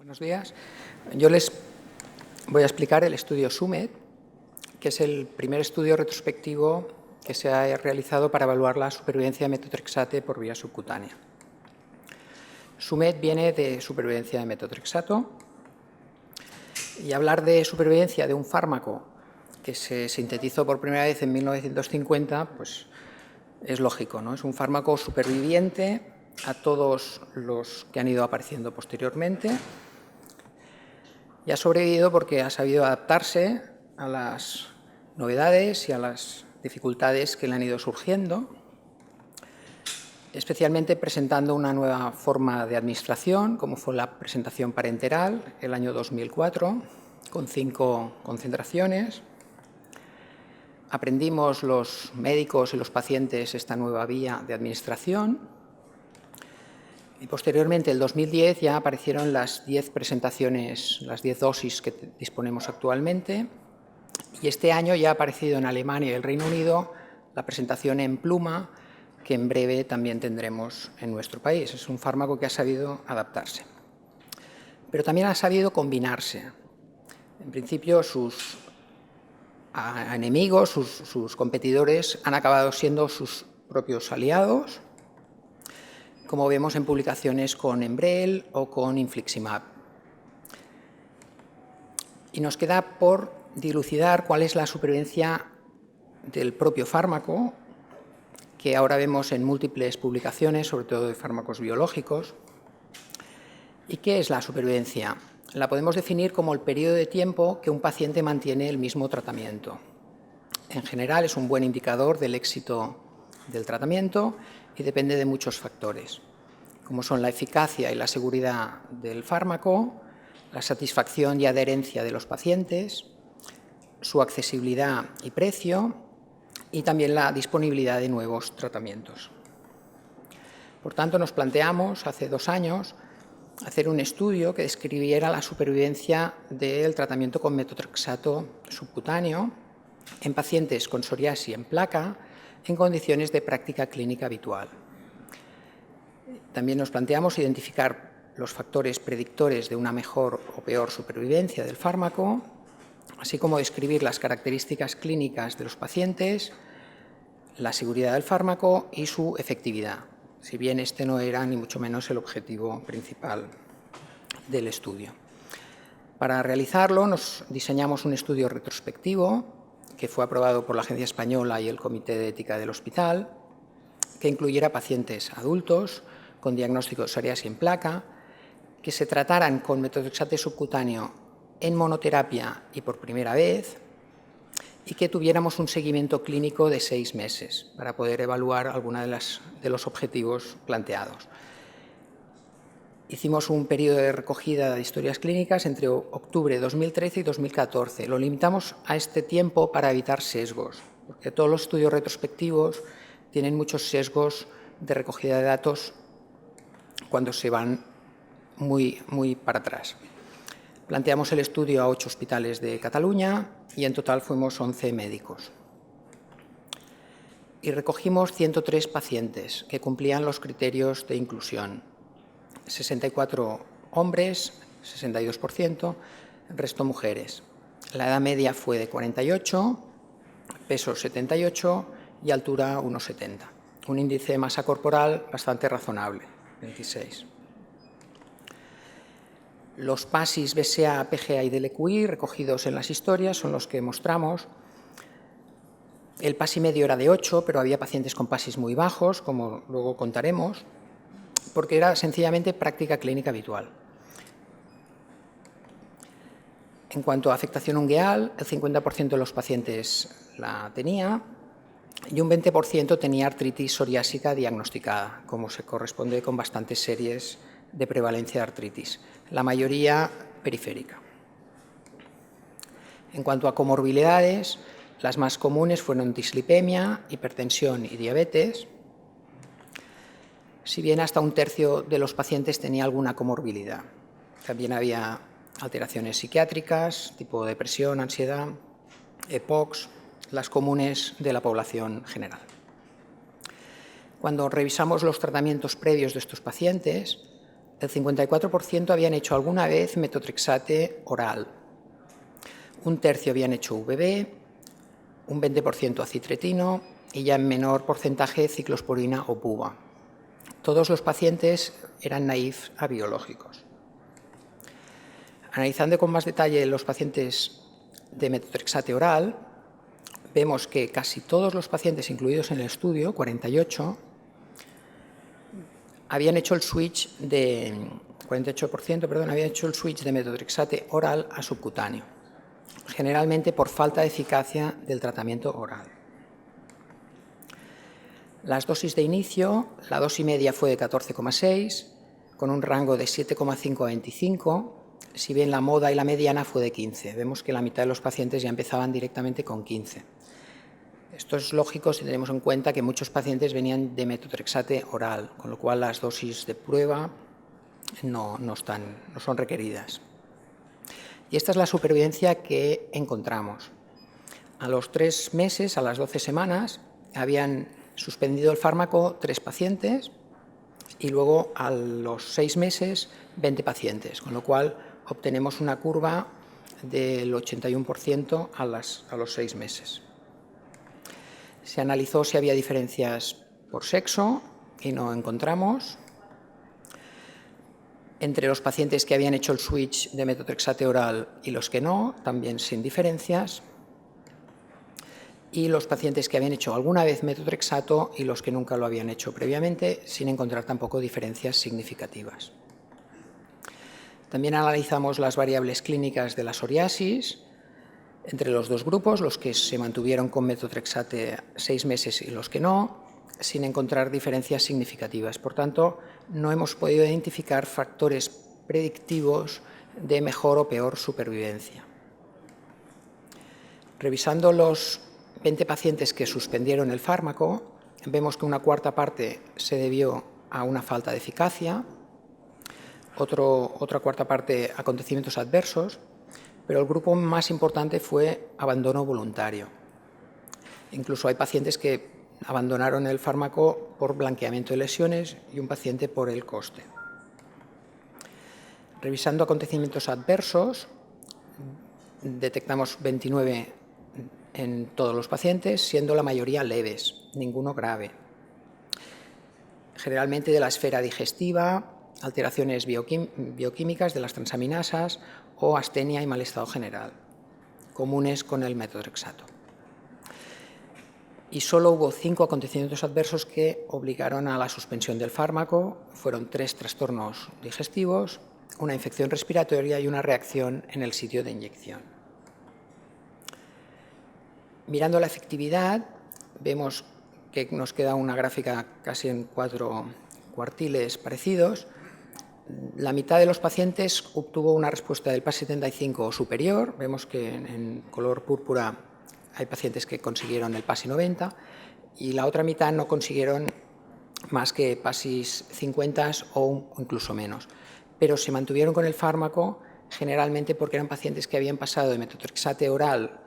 Buenos días. Yo les voy a explicar el estudio SUMED, que es el primer estudio retrospectivo que se ha realizado para evaluar la supervivencia de metotrexate por vía subcutánea. SUMED viene de supervivencia de metotrexato, y hablar de supervivencia de un fármaco que se sintetizó por primera vez en 1950, pues es lógico, ¿no? Es un fármaco superviviente a todos los que han ido apareciendo posteriormente. Y ha sobrevivido porque ha sabido adaptarse a las novedades y a las dificultades que le han ido surgiendo, especialmente presentando una nueva forma de administración, como fue la presentación parenteral el año 2004, con 5 concentraciones. Aprendimos los médicos y los pacientes esta nueva vía de administración. Y posteriormente, en 2010, ya aparecieron las 10 presentaciones, las 10 dosis que disponemos actualmente. Y este año ya ha aparecido en Alemania y el Reino Unido la presentación en pluma, que en breve también tendremos en nuestro país. Es un fármaco que ha sabido adaptarse. Pero también ha sabido combinarse. En principio, sus enemigos, sus competidores, han acabado siendo sus propios aliados, como vemos en publicaciones con Enbrel o con Infliximab. Y nos queda por dilucidar cuál es la supervivencia del propio fármaco, que ahora vemos en múltiples publicaciones, sobre todo de fármacos biológicos. ¿Y qué es la supervivencia? La podemos definir como el periodo de tiempo que un paciente mantiene el mismo tratamiento. En general es un buen indicador del éxito del tratamiento y depende de muchos factores, como son la eficacia y la seguridad del fármaco, la satisfacción y adherencia de los pacientes, su accesibilidad y precio, y también la disponibilidad de nuevos tratamientos. Por tanto, nos planteamos hace 2 años hacer un estudio que describiera la supervivencia del tratamiento con metotrexato subcutáneo en pacientes con psoriasis en placa en condiciones de práctica clínica habitual. También nos planteamos identificar los factores predictores de una mejor o peor supervivencia del fármaco, así como describir las características clínicas de los pacientes, la seguridad del fármaco y su efectividad, si bien este no era ni mucho menos el objetivo principal del estudio. Para realizarlo nos diseñamos un estudio retrospectivo que fue aprobado por la Agencia Española y el Comité de Ética del Hospital, que incluyera pacientes adultos con diagnóstico de psoriasis en placa, que se trataran con metotrexate subcutáneo en monoterapia y por primera vez, y que tuviéramos un seguimiento clínico de 6 meses para poder evaluar algunos de los objetivos planteados. Hicimos un periodo de recogida de historias clínicas entre octubre de 2013 y 2014. Lo limitamos a este tiempo para evitar sesgos, porque todos los estudios retrospectivos tienen muchos sesgos de recogida de datos cuando se van muy para atrás. Planteamos el estudio a 8 hospitales de Cataluña y en total fuimos 11 médicos. Y recogimos 103 pacientes que cumplían los criterios de inclusión. 64 hombres, 62%, el resto mujeres. La edad media fue de 48, peso 78 y altura 1,70. Un índice de masa corporal bastante razonable, 26. Los PASIs, BSA, PGA y DLQI recogidos en las historias son los que mostramos. El PASI medio era de 8, pero había pacientes con PASIs muy bajos, como luego contaremos, porque era sencillamente práctica clínica habitual. En cuanto a afectación ungueal, el 50% de los pacientes la tenía y un 20% tenía artritis psoriásica diagnosticada, como se corresponde con bastantes series de prevalencia de artritis, la mayoría periférica. En cuanto a comorbilidades, las más comunes fueron dislipemia, hipertensión y diabetes, si bien hasta 1/3 de los pacientes tenía alguna comorbilidad. También había alteraciones psiquiátricas, tipo depresión, ansiedad, EPOCs, las comunes de la población general. Cuando revisamos los tratamientos previos de estos pacientes, el 54% habían hecho alguna vez metotrexate oral, un tercio habían hecho VB, un 20% acitretino y ya en menor porcentaje ciclosporina o buba. Todos los pacientes eran naïf a biológicos. Analizando con más detalle los pacientes de metotrexate oral, vemos que casi todos los pacientes incluidos en el estudio, 48, habían hecho el switch de 48%, habían hecho el switch de metotrexate oral a subcutáneo, generalmente por falta de eficacia del tratamiento oral. Las dosis de inicio, la dosis media fue de 14,6, con un rango de 7,5 a 25, si bien la moda y la mediana fue de 15. Vemos que la mitad de los pacientes ya empezaban directamente con 15. Esto es lógico si tenemos en cuenta que muchos pacientes venían de metotrexate oral, con lo cual las dosis de prueba no son requeridas. Y esta es la supervivencia que encontramos. A los 3 meses, a las 12 semanas, habían suspendido el fármaco 3 pacientes y luego a los 6 meses 20 pacientes, con lo cual obtenemos una curva del 81% a los 6 meses. Se analizó si había diferencias por sexo y no encontramos. Entre los pacientes que habían hecho el switch de metotrexate oral y los que no, también sin diferencias. Y los pacientes que habían hecho alguna vez metotrexato y los que nunca lo habían hecho previamente, sin encontrar tampoco diferencias significativas. También analizamos las variables clínicas de la psoriasis entre los dos grupos, los que se mantuvieron con metotrexate 6 meses y los que no, sin encontrar diferencias significativas. Por tanto, no hemos podido identificar factores predictivos de mejor o peor supervivencia. Revisando los 20 pacientes que suspendieron el fármaco, vemos que una cuarta parte se debió a una falta de eficacia, otra cuarta parte a acontecimientos adversos, pero el grupo más importante fue abandono voluntario. Incluso hay pacientes que abandonaron el fármaco por blanqueamiento de lesiones y un paciente por el coste. Revisando acontecimientos adversos, detectamos 29 en todos los pacientes, siendo la mayoría leves, ninguno grave. Generalmente de la esfera digestiva, alteraciones bioquímicas de las transaminasas o astenia y mal estado general, comunes con el metotrexato. Y solo hubo 5 acontecimientos adversos que obligaron a la suspensión del fármaco. Fueron 3 trastornos digestivos, una infección respiratoria y una reacción en el sitio de inyección. Mirando la efectividad, vemos que nos queda una gráfica casi en 4 cuartiles parecidos. La mitad de los pacientes obtuvo una respuesta del PAS 75 o superior. Vemos que en color púrpura hay pacientes que consiguieron el PASI 90 y la otra mitad no consiguieron más que PASIs 50 o incluso menos. Pero se mantuvieron con el fármaco generalmente porque eran pacientes que habían pasado de metotrexate oral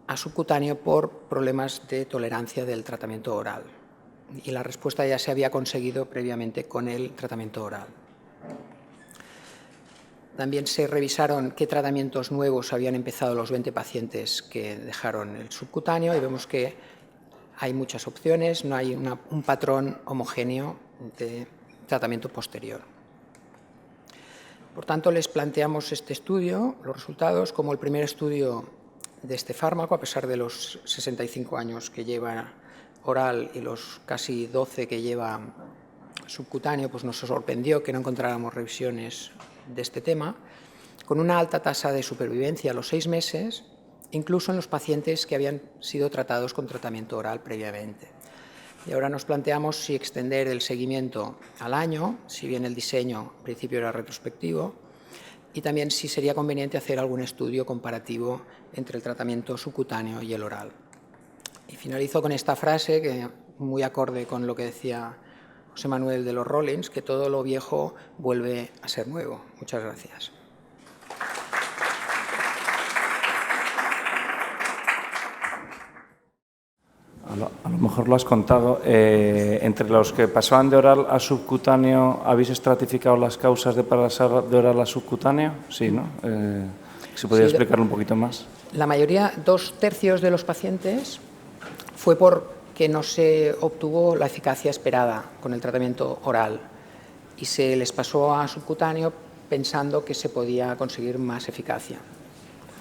a subcutáneo por problemas de tolerancia del tratamiento oral. Y la respuesta ya se había conseguido previamente con el tratamiento oral. También se revisaron qué tratamientos nuevos habían empezado los 20 pacientes que dejaron el subcutáneo y vemos que hay muchas opciones, no hay un patrón homogéneo de tratamiento posterior. Por tanto, les planteamos este estudio, los resultados, como el primer estudio de este fármaco, a pesar de los 65 años que lleva oral y los casi 12 que lleva subcutáneo, pues nos sorprendió que no encontráramos revisiones de este tema, con una alta tasa de supervivencia a los 6 meses, incluso en los pacientes que habían sido tratados con tratamiento oral previamente. Y ahora nos planteamos si extender el seguimiento al año, si bien el diseño al principio era retrospectivo, y también si sería conveniente hacer algún estudio comparativo entre el tratamiento subcutáneo y el oral. Y finalizo con esta frase, que muy acorde con lo que decía José Manuel de los Rollins, que todo lo viejo vuelve a ser nuevo. Muchas gracias. A lo mejor lo has contado. Entre los que pasaban de oral a subcutáneo, ¿habéis estratificado las causas de pasar de oral a subcutáneo? Sí, ¿no? ¿Se podría explicarlo un poquito más? La mayoría, 2/3 de los pacientes, fue porque no se obtuvo la eficacia esperada con el tratamiento oral y se les pasó a subcutáneo pensando que se podía conseguir más eficacia.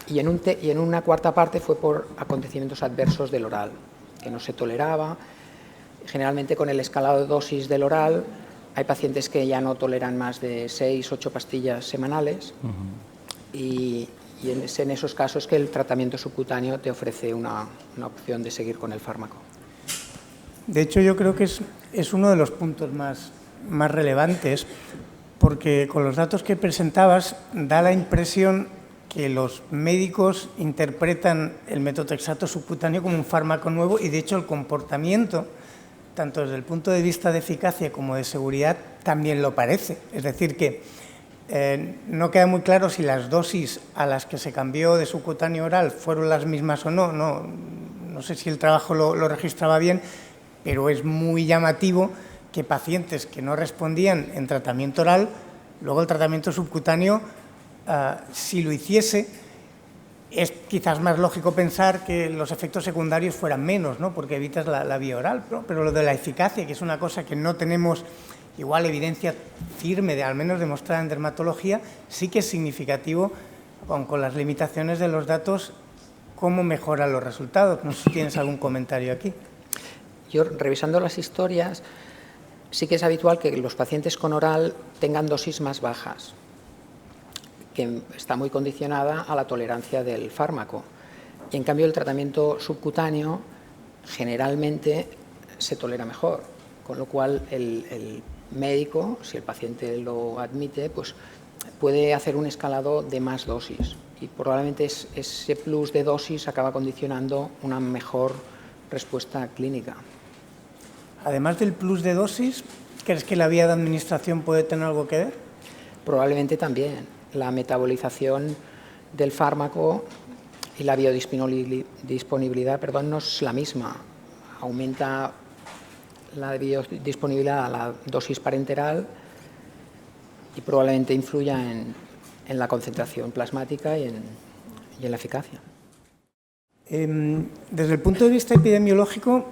Y en una cuarta parte fue por acontecimientos adversos del oral, que no se toleraba. Generalmente con el escalado de dosis del oral hay pacientes que ya no toleran más de 6 o 8 pastillas semanales y es en esos casos que el tratamiento subcutáneo te ofrece una opción de seguir con el fármaco. De hecho, yo creo que es uno de los puntos más relevantes, porque con los datos que presentabas da la impresión que los médicos interpretan el metotrexato subcutáneo como un fármaco nuevo y, de hecho, el comportamiento, tanto desde el punto de vista de eficacia como de seguridad, también lo parece. Es decir, que no queda muy claro si las dosis a las que se cambió de subcutáneo oral fueron las mismas o no. No sé si el trabajo lo registraba bien, pero es muy llamativo que pacientes que no respondían en tratamiento oral, luego el tratamiento subcutáneo, si lo hiciese, es quizás más lógico pensar que los efectos secundarios fueran menos, ¿no? Porque evitas la vía oral, ¿no? Pero lo de la eficacia, que es una cosa que no tenemos igual evidencia firme, al menos demostrada en dermatología, sí que es significativo, con las limitaciones de los datos, cómo mejoran los resultados. No sé si tienes algún comentario aquí. Yo, revisando las historias, sí que es habitual que los pacientes con oral tengan dosis más bajas, que está muy condicionada a la tolerancia del fármaco. Y en cambio el tratamiento subcutáneo generalmente se tolera mejor, con lo cual el médico, si el paciente lo admite, pues puede hacer un escalado de más dosis y probablemente ese plus de dosis acaba condicionando una mejor respuesta clínica. Además del plus de dosis, ¿crees que la vía de administración puede tener algo que ver? Probablemente también. La metabolización del fármaco y la biodisponibilidad, no es la misma. Aumenta la biodisponibilidad a la dosis parenteral y probablemente influya en la concentración plasmática y en la eficacia. Desde el punto de vista epidemiológico,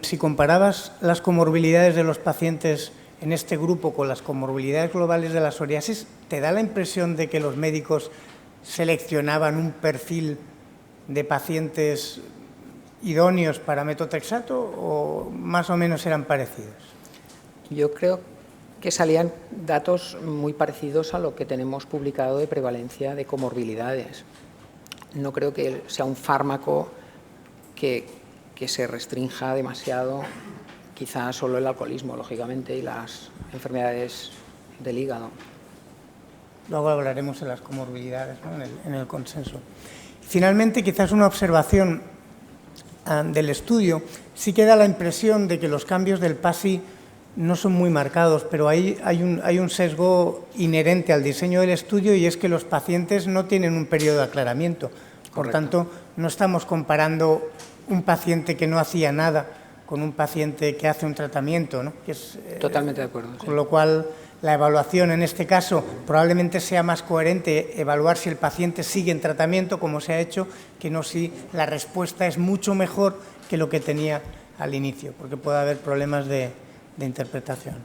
si comparabas las comorbilidades de los pacientes en este grupo con las comorbilidades globales de la psoriasis, ¿te da la impresión de que los médicos seleccionaban un perfil de pacientes idóneos para metotrexato o más o menos eran parecidos? Yo creo que salían datos muy parecidos a lo que tenemos publicado de prevalencia de comorbilidades. No creo que sea un fármaco que se restrinja demasiado, quizá solo el alcoholismo, lógicamente, y las enfermedades del hígado. Luego hablaremos de las comorbilidades, ¿no? en el consenso. Finalmente, quizás una observación del estudio. Sí que da la impresión de que los cambios del PASI no son muy marcados, pero hay un sesgo inherente al diseño del estudio y es que los pacientes no tienen un periodo de aclaramiento. Por tanto, no estamos comparando un paciente que no hacía nada con un paciente que hace un tratamiento, ¿no? Totalmente de acuerdo. Con lo cual, la evaluación en este caso probablemente sea más coherente evaluar si el paciente sigue en tratamiento, como se ha hecho, que no si la respuesta es mucho mejor que lo que tenía al inicio, porque puede haber problemas de interpretación.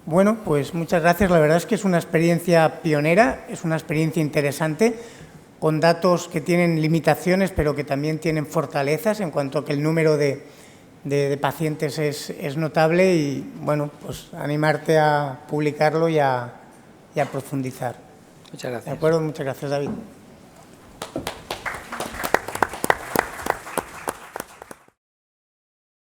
Bueno, pues muchas gracias. La verdad es que es una experiencia pionera, es una experiencia interesante, con datos que tienen limitaciones, pero que también tienen fortalezas en cuanto a que el número de pacientes es notable y, bueno, pues animarte a publicarlo y a profundizar. Muchas gracias. ¿De acuerdo? Muchas gracias, David.